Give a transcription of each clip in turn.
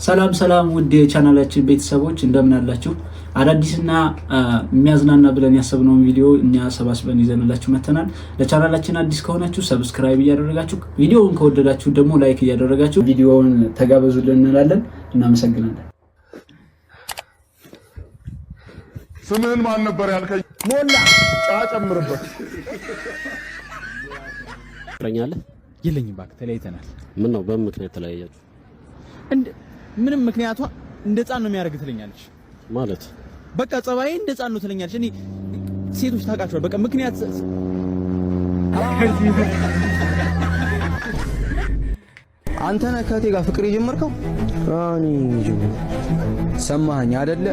ሰላም ሰላም ውድ የቻናላችን ቤተሰቦች እንደምን አላችሁ? አዳዲስና የሚያዝናና ብለን ያሰብነውን ቪዲዮ እኛ ሰባስበን ይዘንላችሁ መተናል። ለቻናላችን አዲስ ከሆናችሁ ሰብስክራይብ እያደረጋችሁ ቪዲዮውን ከወደዳችሁ ደግሞ ላይክ እያደረጋችሁ ቪዲዮውን ተጋበዙልን እንላለን። እናመሰግናለን። ስምህን ማን ነበር ያልከኝ? ሞላ ጨምርበት። ፍቅረኛለህ? የለኝም እባክህ፣ ተለያይተናል። ምን ነው? በምን ምክንያት ተለያያችሁ? ምንም ምክንያቷ እንደ ህፃን ነው የሚያደርግ ትለኛለች። ማለት በቃ ጸባዬ እንደ ህፃን ነው ትለኛለች። እኔ ሴቶች ታውቃቸዋል። በቃ ምክንያት አንተ ነህ ከእህቴ ጋር ፍቅር የጀመርከው? እኔ እንጂ ሰማኸኝ አይደለ?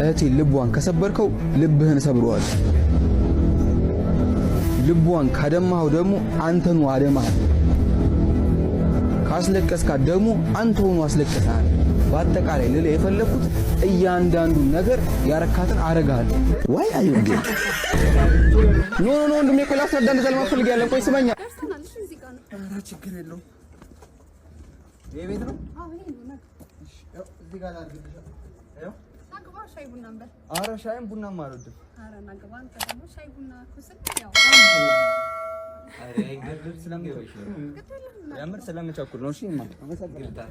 እህቴ ልቧን ከሰበርከው ልብህን ሰብረዋል። ልቧን ካደማኸው ደግሞ አንተኑ አደማህ። ካስለቀስካት ደግሞ አንተኑ አስለቀስሃል። በአጠቃላይ ልልህ የፈለኩት እያንዳንዱ ነገር ያረካትን አረጋለሁ። ዋይ አዩ እንዴ ኖ ወንድሜ እኮ ላስረዳ እንደዛ ለማፈልግ ያለ ቆይ ስማኛ። ኧረ ችግር የለውም። ይሄ ቤት ነው? አዎ ይሄ ነው። እዚህ ጋር አድርግልሽ። አዮ ናግባ ሻይ ቡና እንበል። ኧረ ሻይም ቡናም አልወድም። ኧረ ናግባ አንተ ደግሞ ሻይ ቡና ኩስል ያው አሬ አይገርም ስለምትወጪ ያምር ስለምቸኩል ነው። እሺ ማ አመሰግናለሁ።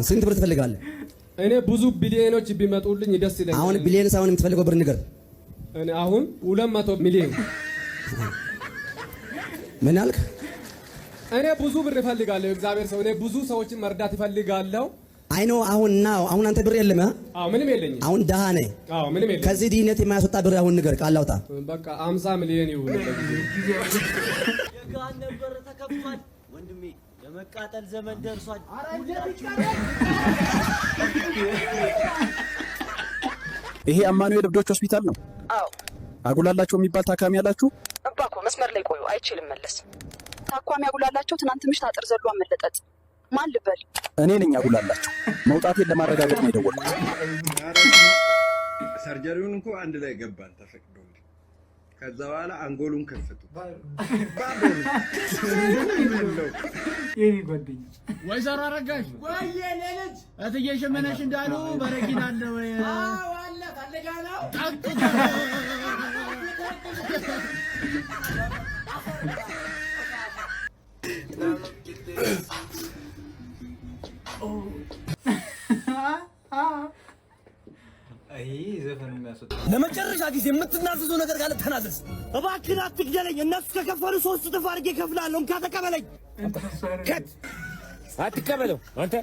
ስንት ብር ትፈልጋለህ? እኔ ብዙ ቢሊዮኖች ቢመጡልኝ ደስ ይለኛል። አሁን ቢሊዮን ሳይሆን የምትፈልገው ብር ንገር። እኔ አሁን 200 ሚሊዮን። ምን አልክ? እኔ ብዙ ብር እፈልጋለሁ። እግዚአብሔር ሰው፣ እኔ ብዙ ሰዎችን መርዳት እፈልጋለሁ። አይ ነው አሁን አንተ ብር የለም? አዎ ምንም የለኝም። አሁን ደሃ ነህ? አዎ ምንም የለኝም። ከዚህ ድህነት የማያስወጣ ብር አሁን ንገር፣ ቃል አውጣ። በቃ 50 ሚሊዮን ይሁን። የጋን ነበር ተከፍቷል ወንድሜ፣ የመቃጠል ዘመን ደርሷል። ይሄ አማኑኤል እብዶች ሆስፒታል ነው? አዎ። አጉላላቸው የሚባል ታካሚ ያላችሁ? እባክዎ መስመር ላይ ቆዩ፣ አይችልም መለስ። ታኳሚ አጉላላቸው ትናንት ምሽት አጥር ዘሎ አመለጠጥ። ማን ልበል? እኔ ነኝ አጉላላቸው። መውጣቴን ለማረጋገጥ ነው የደወልኩት። ሰርጀሪውን እንኳ አንድ ላይ ገባን ተፈቅዶልኝ። ከዛ በኋላ አንጎሉን ከፈቱ። የኔ ጓደኛ ወይዘሮ አረጋሽ ወይዬ ለልጅ እትዬ ሽመነሽ እንዳሉ በረኪና አለ ወይ? አዎ አለ። ፈልጋ ነው ለመጨረሻ ጊዜ የምትናዘዘው ነገር ካለ ተናዘዝ። እባክህን አትግደለኝ። እነሱ ከከፈሉ 3 እጥፍ አድርጌ እከፍላለሁ። እንካ ተቀበለኝ። ከት አትቀበለው። አንተ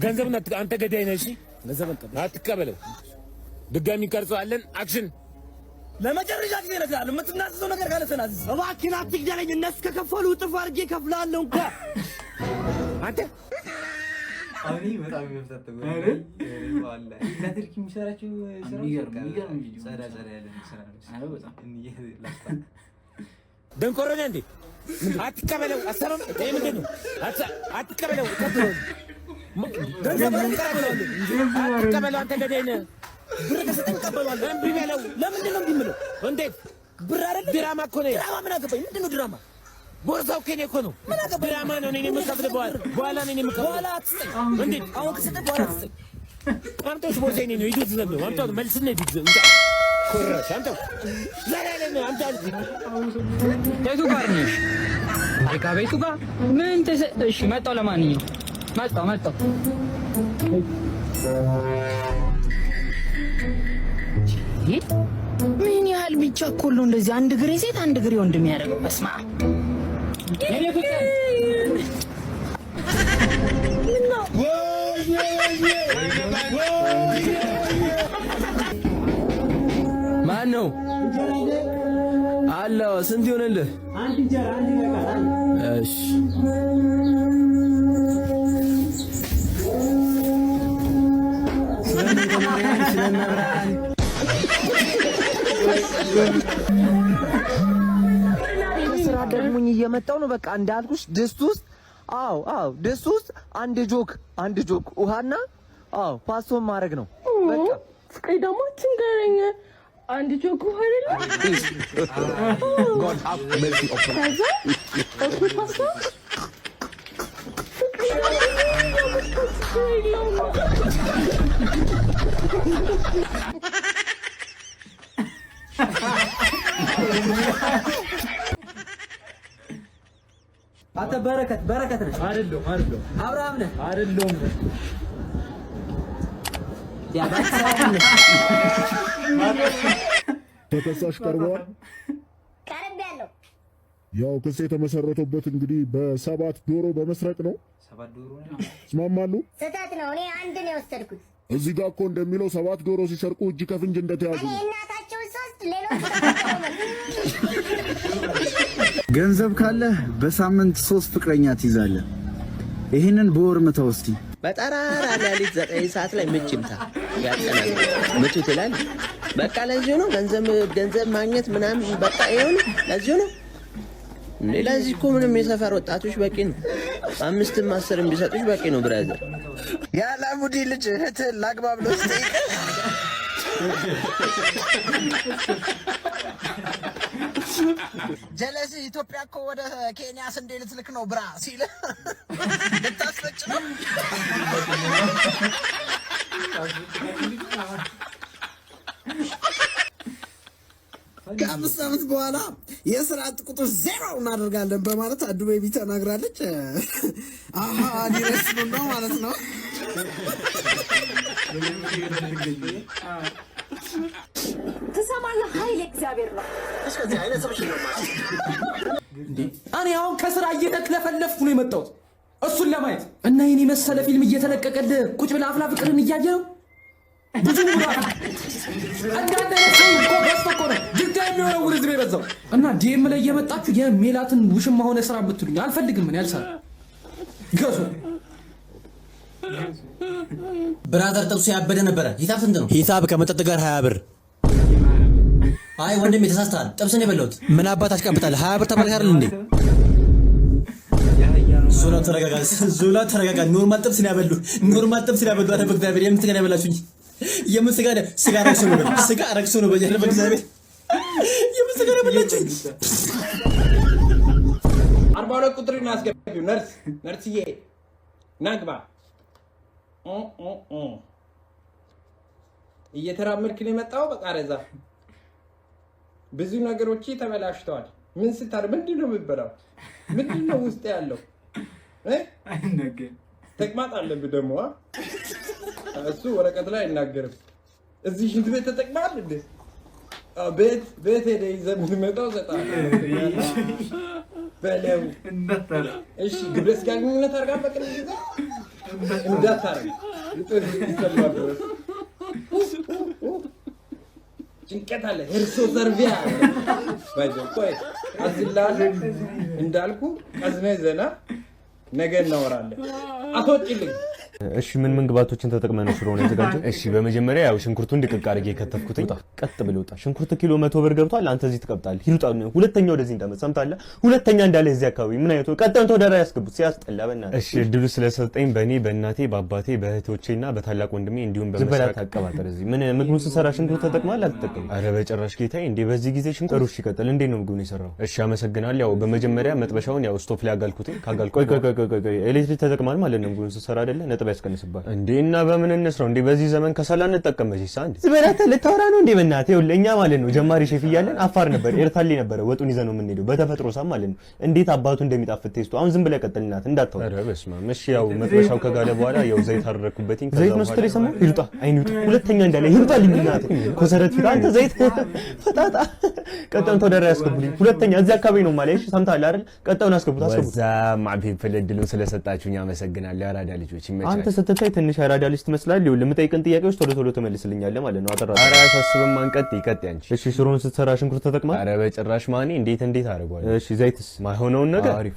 ገንዘቡን አንተ ገዳይ ነህ። እሺ ገንዘቡን አትቀበለው። ድጋሚ እንቀርጸዋለን። አክሽን። ለመጨረሻ ጊዜ እነግርሃለሁ። የምትናዘዘው ነገር ካለ ተናዘዝ። እባክህን አትግደለኝ። እነሱ ከከፈሉ እጥፍ አድርጌ እከፍላለሁ። እንካ አንተ አሁን በጣም የሚያፈታተው ዋላ ለትርክ የሚሰራችሁ ስራ የሚገርም ቪዲዮ ሰራ ያለ ስራ ነው። አዎ በጣም ደንቆሮኛ እንዴ! አትቀበለው። አሰራም ይሄ ምንድን ነው? አትቀበለው። አትቀበለው። አንተ ገዳይ ነህ። ብር ከሰጠኝ እቀበለዋለሁ። እምቢ በለው። ለምንድን ነው እምቢ የምለው? እንዴት? ብር አይደለም ድራማ እኮ ነው። ድራማ ምን አገባኝ? ምንድን ነው ድራማ? ቦርሳው ከኔ እኮ ነው። ድራማ ነው። እኔ የምከፍልህ በኋላ ነው የምከፍልህ። በኋላ አትስጠኝ። እንዴት? አሁን ከሰጠኝ በኋላ አትስጠኝ። አምጣው ቦርሳዬ ነው። ሂድ ዝም ብለው አምጣው። መልስና ሂድ ዝም ኮራሽ አምጣው። ለራለ አምጣው። የቱ ጋር ነሽ? አይ ከቤቱ ጋር ምን እሺ፣ መጣሁ። ለማንኛውም መጣሁ። ምን ያህል ቢቻኮል ነው እንደዚህ አንድ ግሬ ሴት አንድ ግሬ ወንድ የሚያደርገው? በስመ አብ ማን ነው አለ? ስንት ይሆንልህ? አንድ እንጀራ አንድ ይበቃል። እሺ ስራ ደግሞኝ እየመጣሁ ነው። በቃ እንዳልኩሽ ድስት ውስጥ ድስት ውስጥ አንድ ጆክ ውሃና ፓስቶን ማድረግ ነው። በቃ ፍቅሬ ደግሞ አትንገረኝ። አንድ ቾኮ አይደለ? God have mercy upon ከዛ ኦኬ ፓስታ አንተ በረከት ነህ አይደለም አብርሃም ነህ አይደለም ተከሳሽ ቀርበዋል። ቀርቤያለሁ። ያው ክስ የተመሰረተበት እንግዲህ በ7 ዶሮ በመስረቅ ነው። 7 ዶሮ ነው። ይስማማሉ? ስህተት ነው። እኔ አንድ ነው የወሰድኩት። እዚህ ጋር እኮ እንደሚለው 7 ዶሮ ሲሰርቁ እጅ ከፍንጅ እንደተያዙ ነው። እናታቸው 3 ሌሎች ገንዘብ ካለ በሳምንት 3 ፍቅረኛ ትይዛለህ። ይህንን በወር ምታው እስቲ። በጠራራ ሌሊት 9 ሰዓት ላይ ምች ይምታ ያጠናል። ምች ይላል። በቃ ለዚህ ነው ገንዘብ ማግኘት ምናምን በቃ ይሄው ነው። ለዚህ ነው ሌላ እዚህ እኮ ምንም የሰፈር ወጣቶች በቂ ነው። 5ም 10ም ቢሰጡሽ በቂ ነው። ብራዘር ያላሙዲ ልጅ እህትህን ላግባ ብሎ ስጠይቅ ጀለሲ ኢትዮጵያ እኮ ወደ ኬንያ ስንዴ ልትልክ ነው ብራ ሲል ልታስፈጭ ነው። ከ5 ዓመት በኋላ የስራ አጥ ቁጥር 0 እናደርጋለን በማለት አዱ ቤቢ ተናግራለች። አሃ ዲረስ ነው ማለት ነው። ትሰማለህ? ኃይል እግዚአብሔር ነው። እስከዚህ አይነት ሰብሽ ነው ማለት እኔ አሁን ከስራ እየተክለፈለፍኩ ነው የመጣሁት እሱን ለማየት እና የኔ መሰለ ፊልም እየተለቀቀልህ ቁጭ ብለህ አፍላ ፍቅርን እያየ ነው። ብዙ ሙላት አንዳንድ ሰው እኮ በስቶ እኮ ነው ድጋሚ የሚሆነው ውርዝር የበዛው እና ዲኤም ላይ እየመጣችሁ የሜላትን ውሽማ ሆነ ስራ ብትሉኝ አልፈልግም። ምን ያልሰራ ገዙ ብራዘር ጥብሱ ያበደ ነበረ። ሂሳብ ስንት ነው? ሂሳብ ከመጠጥ ጋር 20 ብር። አይ ወንድሜ ተሳስተሃል። ጥብስን የበላሁት ምን አባት አሽቀብጣለህ? 20 ብር ተባልክ አይደል እንዴ? ዙላ ተረጋጋ። ኖርማል ጥብስ ነው ያበሉ። አረ በእግዚአብሔር የምትገና ያበላችሁኝ የምስጋ ስጋ ረክሶ ነው በጀርባ በእግዚአብሔር የምስጋ ያበላችሁኝ። 42 ቁጥር እናስገቢው። ነርስዬ ናግባ እየተራመድክ ነው የመጣው። በቃ ረዛ ብዙ ነገሮች ተበላሽተዋል። ምን ስታር ምንድነው የምትበላው? ምንድነው ውስጥ ያለው? ተቅማጥ አለብህ ደግሞ። እሱ ወረቀት ላይ አይናገርም። እዚህ ሽንት ቤት ተጠቅማል እንዴ? ቤት ሄደ ይዘህ የምትመጣው ሰጣለህ በለው። እሺ ግብረ ስጋ ግንኙነት አድርጋ በቅርብ ጊዜ እንዳታረግ ጭንቀት አለ። ሄርሶ ሰርቪያ ቆይ አዝላለ እንዳልኩ ቀዝነ ዘና ነገ እናወራለን። አትወጪልኝ። እሺ ምን ግብአቶችን ተጠቅመህ ነው ሽሮውን ያዘጋጀው? እሺ በመጀመሪያ ያው ሽንኩርቱን ድቅቅ አድርጌ ከተፍኩት። ቀጥ ብሎ ወጣ። ሽንኩርት ኪሎ 100 ብር ገብቷል። አንተ እዚህ ትቀብጣለህ። ሂሩጣ ሁለተኛ ወደዚህ እንዳመጣ ሰምታለህ። ሁለተኛ እንዳለ እዚህ አካባቢ ምን አይቶ ቀጥታ ወደ ራይ ያስገቡት ሲያስጠላ በእናትህ። እሺ እድሉ ስለሰጠኝ በእኔ በእናቴ በአባቴ በእህቶቼና በታላቅ ወንድሜ እንዲሁም በመሰራት አቀባጠር እዚህ ምን ምግቡን ስሰራ ሽንኩርት ተጠቅማል አልተጠቀምም? አረ በጭራሽ ጌታዬ። እንዴ በዚህ ጊዜ ሽንኩርት ሩሽ ይቀጥል። እንዴት ነው ምግቡን የሰራው? እሺ አመሰግናለሁ። ያው በመጀመሪያ መጥበሻውን ያው ስቶፍ ላይ አጋልኩት። ቆይ ኤሌክትሪክ ተጠቅማል ማለት ነው ምግቡን ስሰራ አይደለ? ነጥብ ያስቀንስባል እንዴና በምን እንስራው እንዴ? በዚህ ዘመን ከሰላ እንጠቀም በዚህ ሳንድ ዝበላተ ልታወራ ነው እንዴ? በእናትህ ይኸውልህ እኛ ማለት ነው ጀማሪ ሼፍ እያለን አፋር ነበር ኤርታሌ ነበር ወጡን ይዘን ነው የምንሄደው በተፈጥሮ ሳም ማለት ነው። እንዴት አባቱ እንደሚጣፍጥ ቴስቱ አሁን ዝም ብለህ ቀጥልናት እንዳታው። ኧረ በስመ አብ። እሺ ያው መጥበሻው ከጋለ በኋላ ያው ዘይት አደረኩበትኝ። ዘይት ነው ስትል የሰማው ይልጣ አይኑ ሁለተኛ እንዳለ ይልጣል ልናት ኮሰረት ፊት አንተ ዘይት ፈጣጣ ቀጠን ተወደረ ያስገቡልኝ። ሁለተኛ እዚህ አካባቢ ነው ማለት እሺ ሰምታል አይደል? ቀጠውን አስገቡት። ወዛ ማዕፊን ፈለድሉን ስለሰጣችሁኝ አመሰግናለሁ። ያራዳ ልጆች ይመቻችሁ። አንተ ስትታይ ትንሽ ያራዳ ልጅ ትመስላለህ። ይኸውልህ የምጠይቅን ጥያቄዎች ቶሎ ትመልስልኛለህ ማለት ነው። አጠራ ኧረ አያሳስብም። አንቀጥ ይቀጥ አንቺ። እሺ ሽሮን ስትሰራ ሽንኩርት ተጠቅማል? ኧረ በጭራሽ ማኔ እንዴት አደርገዋለሁ። እሺ ዘይትስ ማይሆነውን ነገር አሪፍ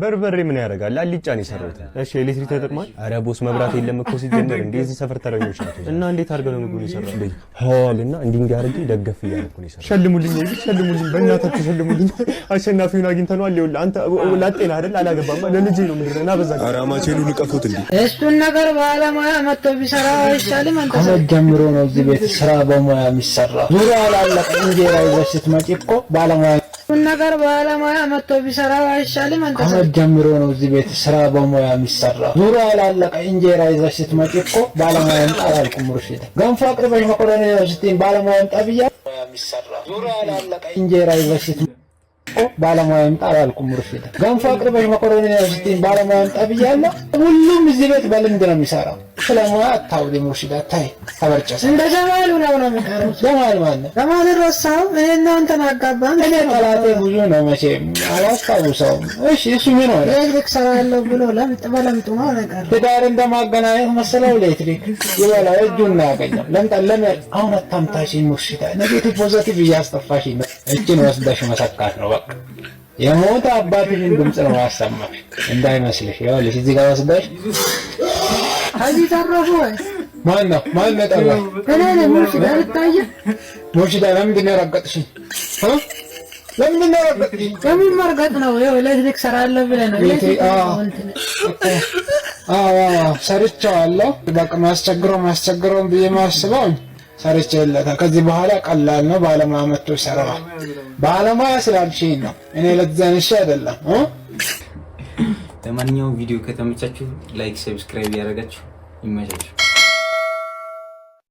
በርበሬ ምን ያደርጋል? አልጫን የሰራሁት። እሺ ኤሌክትሪክ ተጠቅማል? ኧረ ቦስ መብራት የለም እኮ ሲጀመር እንዴ እዚህ ሰፈር ተረኞች ናቸው። እና እንዴት አድርገው ነው ምግቡን የሰራው? እንዴ ሆልና እንዲህ አድርጌ ደገፍ እያልኩ ነው የሰራው። ሸልሙልኝ በእናታችሁ ሸልሙልኝ። አሸናፊውን አግኝተነዋል። ይኸውልህ አንተ ላጤና አይደል? አላገባማ ለልጄ ነው ምንድነው እና በዛ ኧረ ማቼኑ ልቀፉት እንዴ እሱን ነገር ባለሙያ መጥቶ ቢሰራ አይሻልም? አንተ ጀምሮ ነው እዚህ ቤት ስራ በሙያ የሚሰራ። ዙሪያ ላለቀ እንጀራ ይዘሽ ስትመጪ እኮ ባለሙያ እሱን ነገር ባለሙያ መጥቶ ቢሰራ አይሻልም? አንተ ጀምሮ ነው እዚህ ቤት ስራ በሙያ የሚሰራ። ዙሪያ ላለቀ እንጀራ ይዘሽ ስትመጪ እኮ ባለሙያ ይምጣ አላልኩም? ሙርሺድ ገንፎ አቅርበሽ መኮረኒ ስትይኝ ባለሙያ ይምጣ ብያለሁ። የሚሰራ ዙሪያ ላለቀ እንጀራ ይዘሽ ስትመጪ ባለሙያ ይምጣ አላልኩም? ሙርሺድ ገንፎ አቅርበሽ መኮረኒ ስትይኝ ባለሙያ ይምጣ ብያለሁ። ሁሉም እዚህ ቤት በልምድ ነው የሚሰራው። ስለሙያ አታውሪ ሙርሺድ፣ አታይ ተበርጨስ። እንደ ጀማሉ ነው የሚቀረው። ጀማል ማለት ጀማል ረሳው። እኔና አንተን አጋባን። እኔ ጠላቴ ብዙ ነው መቼም አላስታውሰውም። እሺ እሱ ምን ሆነ? ኤሌክትሪክ ሰራለሁ ብሎ ለምጥ በለምጡ ነው ነገር ትዳር እንደማገናኘት መሰለው። ኤሌክትሪክ ይበላው እጁን ያገኘው ለምጣለም። አሁን አታምታሽ ሙርሺድ፣ ኔጌቲቭ ፖዚቲቭ እያስጠፋሽ ነው። እጅን ወስደሽ መሰካት ነው በቃ። የሞተ አባትሽን ድምፅ ነው ያሰማሽ እንዳይመስልሽ። ይኸውልሽ እዚህ ጋር ወስደሽ እዚህ ተረፉ ወይ ማን ነው ጠራሽ? እኔ ነኝ ሙርሺድ። አልታየህ ሙርሺድ፣ ለምንድን ነው የረገጥሽኝ? ለምንድን ነው የረገጥሽኝ? የምን መርገጥ ነው? ይኸው ኤሌክትሪክ ሰራለሁ ብለህ ነው። ሰርቼዋለሁ። በቃ ማስቸግረውን ብዬ ማስበው ሰርቼለታል። ከዚህ በኋላ ቀላል ነው። ባለሙያ መጥቶ ይሰራዋል። ባለሙያ ስላልሽኝ ነው እኔ ለዛንሽ አይደለም። ለማንኛውም ቪዲዮ ከተመቻችሁ ላይክ፣ ሰብስክራይብ ያደርጋችሁ ይመቻችሁ።